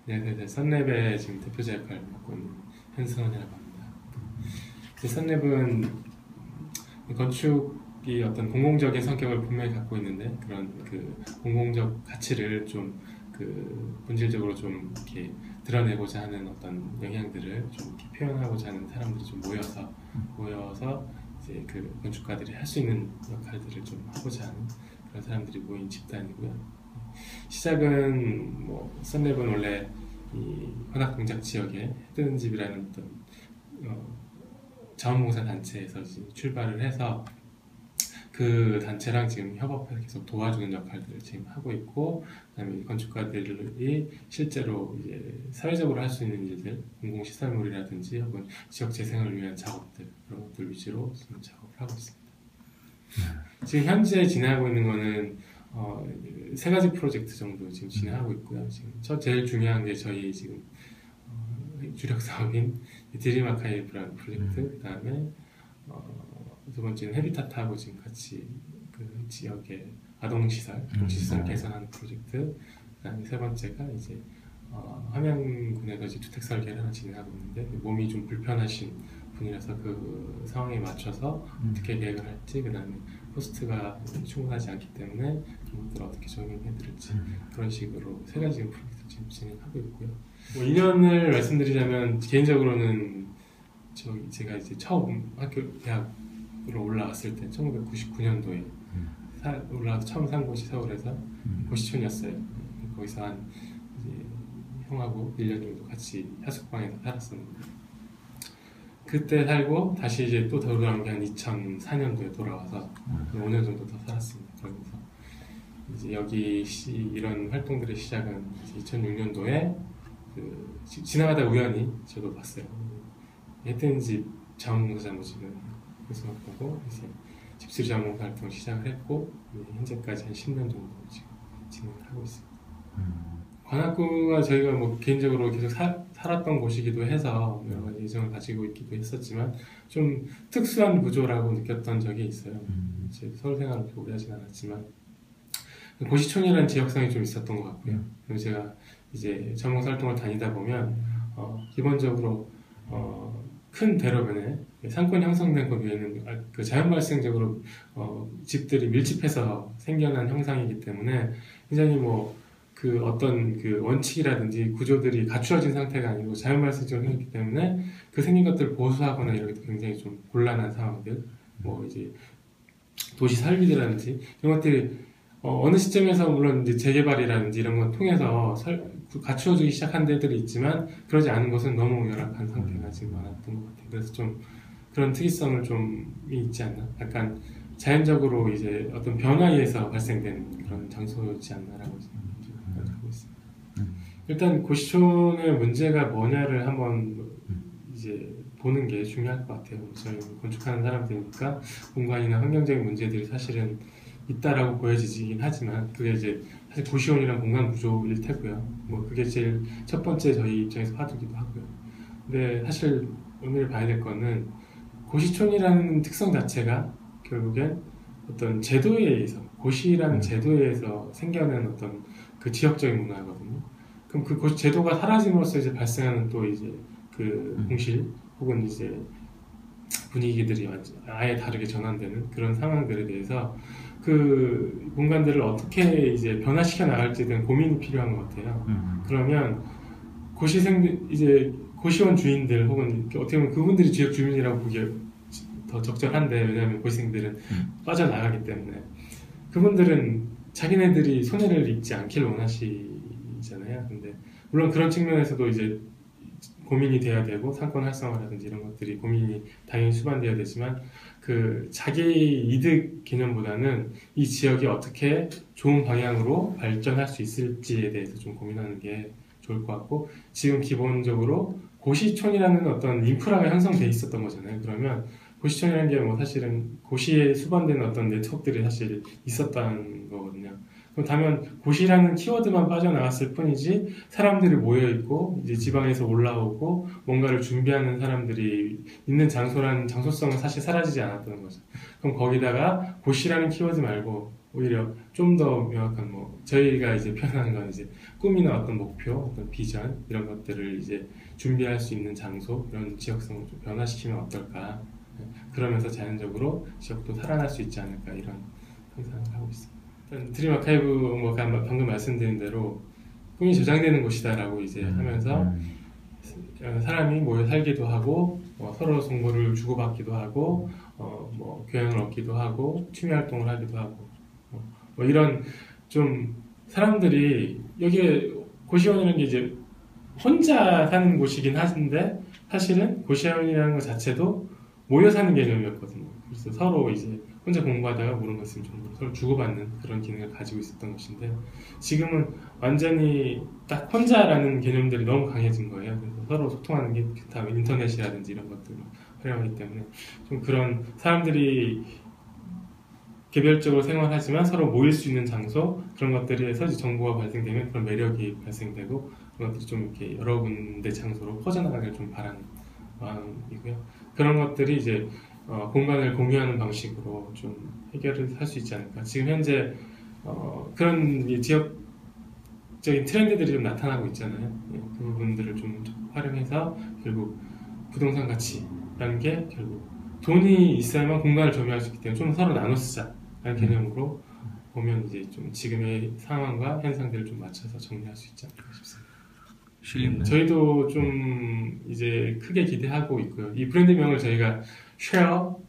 네, 선랩의 지금 대표자 역할을 맡고 있는 현승원이라고 합니다. 선랩은 건축이 어떤 공공적인 성격을 분명히 갖고 있는데 그런 그 공공적 가치를 좀 그 본질적으로 좀 이렇게 드러내고자 하는 어떤 영향들을 좀 이렇게 표현하고자 하는 사람들이 좀 모여서 이제 그 건축가들이 할 수 있는 역할들을 좀 하고자 하는 그런 사람들이 모인 집단이고요. 시작은 뭐 선랩은 원래 이 관악동작 지역에 해뜨는 집이라는 어떤 자원봉사 단체에서 출발을 해서 그 단체랑 지금 협업해서 계속 도와주는 역할들을 지금 하고 있고, 그다음에 건축가들이 실제로 이제 사회적으로 할 수 있는 일들, 공공시설물이라든지 혹은 지역 재생을 위한 작업들 그런 것들 위주로 지금 작업을 하고 있습니다. 지금 현재 진행하고 있는 거는 세 가지 프로젝트 정도 지금 진행하고 있고요. 지금 제일 중요한 게 저희 지금 주력 사업인 드림 아카이브라는 프로젝트, 그 다음에 두 번째는 헤비타트하고 지금 같이 그 지역의 아동시설, 도시시설 개선하는 프로젝트, 그 다음에 세 번째가 이제 함양군에서 이제 주택 설계를 하나 진행하고 있는데 몸이 좀 불편하신 분이라서 그 상황에 맞춰서 어떻게 계획을 할지, 그 다음에 코스트가 충분하지 않기 때문에 그런 것들을 어떻게 적용해드릴지 그런 식으로 세 가지 프로젝트 지금 진행하고 있고요. 뭐 인연을 말씀드리자면 개인적으로는 제가 이제 처음 대학으로 올라왔을 때 1999년도에 올라와서 처음 산 곳이 서울에서 고시촌이었어요. 거기서 한 이제 형하고 1년 정도 같이 하숙방에서 살았었는데, 그때 살고 다시 이제 또 돌아온 게 한 2004년도에 돌아와서 5년 정도 더 살았습니다. 그러면서 이제 여기 이런 활동들의 시작은 2006년도에 지나가다 우연히 저도 봤어요. 해뜨는 집 자원봉사 자무집을 그래서 보고 이제 집수리 자원봉사 활동 시작을 했고 현재까지 한 10년 정도 지금 진행을 하고 있습니다. 관악구가 저희가 뭐 개인적으로 계속 살았던 곳이기도 해서 여러 가지 예정을 가지고 있기도 했었지만 좀 특수한 구조라고 느꼈던 적이 있어요. 제 서울 생활을 그렇게 오래 하진 않았지만 고시촌이라는 지역성이 좀 있었던 것 같고요. 그리고 제가 이제 자원봉사 활동을 다니다 보면 기본적으로 큰 대로변에 상권 형성된 것 위에는 그 자연 발생적으로 집들이 밀집해서 생겨난 형상이기 때문에 굉장히 뭐 그 어떤 그 원칙이라든지 구조들이 갖추어진 상태가 아니고 자연 발생적으로 생겼기 때문에 그 생긴 것들을 보수하거나 이런 것도 굉장히 좀 곤란한 상황들, 뭐 이제 도시 설비라든지 이런 것들이 어느 시점에서 물론 이제 재개발이라든지 이런 걸 통해서 갖추어지기 시작한 데들이 있지만 그러지 않은 것은 너무 열악한 상태가 지금 많았던 것 같아요. 그래서 좀 그런 특이성을 좀 있지 않나? 약간 자연적으로 이제 어떤 변화에서 발생된 그런 장소이지 않나라고 생각하고 있습니다. 일단 고시촌의 문제가 뭐냐를 한번 이제 보는 게 중요할 것 같아요. 저희 건축하는 사람들이니까 공간이나 환경적인 문제들이 사실은 있다라고 보여지긴 하지만 그게 이제 사실 고시원이란 공간 구조일 테고요. 뭐 그게 제일 첫 번째 저희 입장에서 화두기도 하고요. 근데 사실 오늘 봐야 될 거는 고시촌이라는 특성 자체가 결국엔 어떤 제도에 의해서 고시라는 제도에 의해서 생겨난 어떤 그 지역적인 문화거든요. 그럼 그 제도가 사라짐으로써 이제 발생하는 또 이제 그 공실 혹은 이제 분위기들이 아예 다르게 전환되는 그런 상황들에 대해서 그 공간들을 어떻게 이제 변화시켜 나갈지에 대한 고민이 필요한 것 같아요. 그러면 이제 고시원 주인들 혹은 어떻게 보면 그분들이 지역 주민이라고 보기에 더 적절한데, 왜냐하면 고시생들은 빠져나가기 때문에 그분들은 자기네들이 손해를 입지 않길 원하시잖아요. 근데 물론 그런 측면에서도 이제 고민이 돼야 되고 상권 활성화라든지 이런 것들이 고민이 당연히 수반돼야 되지만 그 자기 이득 개념보다는 이 지역이 어떻게 좋은 방향으로 발전할 수 있을지에 대해서 좀 고민하는 게 좋을 것 같고, 지금 기본적으로 고시촌이라는 어떤 인프라가 형성돼 있었던 거잖아요. 그러면 고시촌이라는 게 뭐 사실은 고시에 수반되는 어떤 네트워크들이 사실 있었다는 거거든요. 그렇다면 고시라는 키워드만 빠져나갔을 뿐이지 사람들이 모여있고 이제 지방에서 올라오고 뭔가를 준비하는 사람들이 있는 장소라는 장소성은 사실 사라지지 않았던 거죠. 그럼 거기다가 고시라는 키워드 말고 오히려 좀 더 명확한 저희가 이제 표현하는 건 이제 꿈이나 어떤 목표, 어떤 비전 이런 것들을 이제 준비할 수 있는 장소 이런 지역성을 좀 변화시키면 어떨까? 그러면서 자연적으로 지역도 살아날 수 있지 않을까 이런 상상을 하고 있습니다. 일단 드림 아카이브 방금 말씀드린 대로 꿈이 저장되는 곳이다라고 이제 하면서 사람이 모여 살기도 하고 서로 정보를 주고받기도 하고 교양을 얻기도 하고 취미 활동을 하기도 하고 이런 좀 사람들이 여기에 고시원이라는 게 이제 혼자 사는 곳이긴 한데 사실은 고시원이라는 것 자체도 모여 사는 개념이었거든요. 그래서 서로 이제 혼자 공부하다가 모르는 거 있으면 정보를 서로 주고받는 그런 기능을 가지고 있었던 것인데 지금은 완전히 딱 혼자라는 개념들이 너무 강해진 거예요. 그래서 서로 소통하는 게 다 인터넷이라든지 이런 것들을 활용하기 때문에 좀 그런 사람들이 개별적으로 생활하지만 서로 모일 수 있는 장소 그런 것들에서 이제 정보가 발생되면 그런 매력이 발생되고 그런 것들이 좀 이렇게 여러 군데 장소로 퍼져나가길 좀 바라는 마음이고요. 그런 것들이 이제 공간을 공유하는 방식으로 좀 해결을 할 수 있지 않을까. 지금 현재 그런 지역적인 트렌드들이 좀 나타나고 있잖아요. 그 부분들을 좀 활용해서 결국 부동산 가치라는 게 결국 돈이 있어야만 공간을 점유할 수 있기 때문에 좀 서로 나눠 쓰자라는 개념으로 보면 이제 좀 지금의 상황과 현상들을 좀 맞춰서 정리할 수 있지 않을까 싶습니다. 저희도 좀 이제 크게 기대하고 있고요. 이 브랜드명을 저희가 쉐어,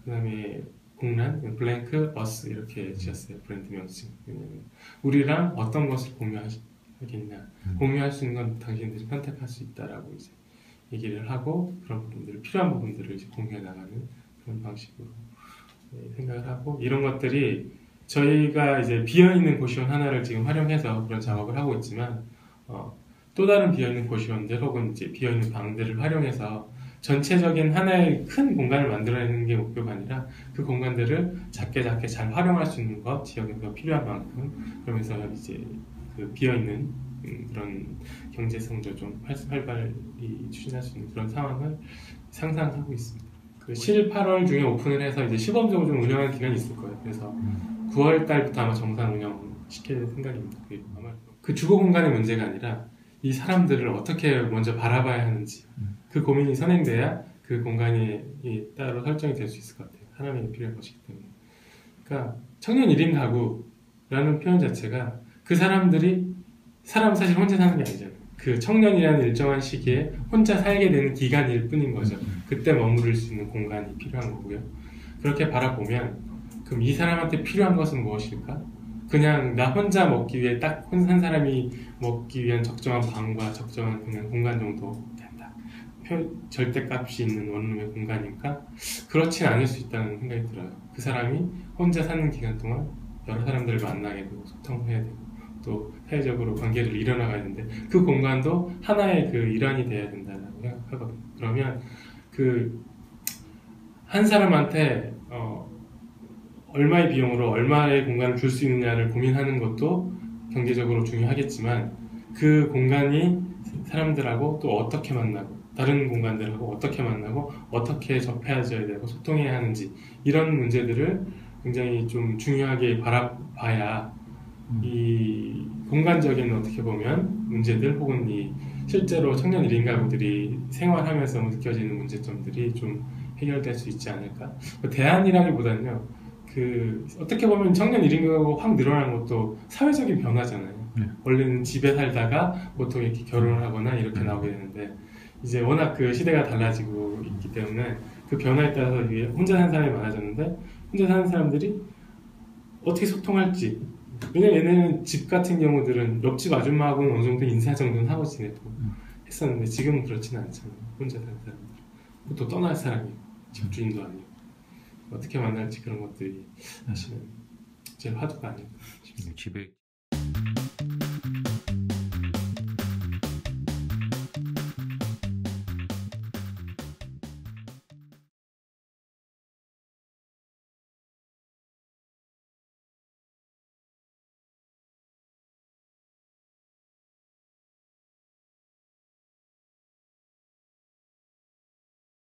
그다음에 공란, 블랭크, 어스 이렇게 지었어요. 브랜드명 지금. 왜냐면 우리랑 어떤 것을 공유하겠냐, 공유할 수 있는 건 당신들이 선택할 수 있다라고 이제 얘기를 하고 그런 부분들을 필요한 부분들을 이제 공유해 나가는 그런 방식으로 생각을 하고 이런 것들이 저희가 이제 비어있는 고시원 하나를 지금 활용해서 그런 작업을 하고 있지만 또 다른 비어있는 고시원들 혹은 이제 비어있는 방들을 활용해서 전체적인 하나의 큰 공간을 만들어내는 게 목표가 아니라 그 공간들을 작게 잘 활용할 수 있는 것 지역에서 필요한 만큼 그러면서 이제 그 비어있는 그런 경제성도 좀 활발히 추진할 수 있는 그런 상황을 상상하고 있습니다. 그 7, 8월 중에 오픈을 해서 이제 시범적으로 좀 운영하는 기간이 있을 거예요. 그래서 9월 달부터 아마 정상 운영시킬 생각입니다. 아마 그 주거 공간의 문제가 아니라 이 사람들을 어떻게 먼저 바라봐야 하는지 그 고민이 선행돼야 그 공간이 따로 설정이 될 수 있을 것 같아요. 사람에게 필요한 것이기 때문에. 그러니까 청년 1인 가구라는 표현 자체가 그 사람들이 사람 사실 혼자 사는 게 아니잖아요. 그 청년이라는 일정한 시기에 혼자 살게 되는 기간일 뿐인 거죠. 그때 머무를 수 있는 공간이 필요한 거고요. 그렇게 바라보면 그럼 이 사람한테 필요한 것은 무엇일까? 그냥 나 혼자 먹기 위해 딱 한 사람이 먹기 위한 적정한 방과 적정한 그냥 공간 정도 된다. 절대값이 있는 원룸의 공간일까? 그렇진 않을 수 있다는 생각이 들어요. 그 사람이 혼자 사는 기간 동안 여러 사람들을 만나게 되고 소통해야 되고 또 사회적으로 관계를 이뤄나가야 되는데 그 공간도 하나의 그 일환이 돼야 된다고 생각하거든요. 그러면 그 한 사람한테 얼마의 비용으로 얼마의 공간을 줄 수 있느냐를 고민하는 것도 경제적으로 중요하겠지만 그 공간이 사람들하고 또 어떻게 만나고 다른 공간들하고 어떻게 만나고 어떻게 접해져야 되고 소통해야 하는지 이런 문제들을 굉장히 좀 중요하게 바라봐야 이 공간적인 어떻게 보면 문제들 혹은 이 실제로 청년 1인 가구들이 생활하면서 느껴지는 문제점들이 좀 해결될 수 있지 않을까. 대안이라기보다는요. 그 어떻게 보면 청년 1인 가구가 확 늘어난 것도 사회적인 변화잖아요. 원래는 집에 살다가 보통 이렇게 결혼을 하거나 이렇게 나오게 되는데 이제 워낙 그 시대가 달라지고 있기 때문에 그 변화에 따라서 혼자 사는 사람이 많아졌는데 혼자 사는 사람들이 어떻게 소통할지 왜냐면 얘네는 집 같은 경우들은 옆집 아줌마하고는 어느 정도 인사 정도는 하고 지내고 했었는데 지금은 그렇지는 않잖아요. 혼자 사는 사람들 또 떠날 사람이고 집주인도 아니고 어떻게 만날지 그런 것들이 사실은 제일 화두가 아닐까 싶습니다. 집에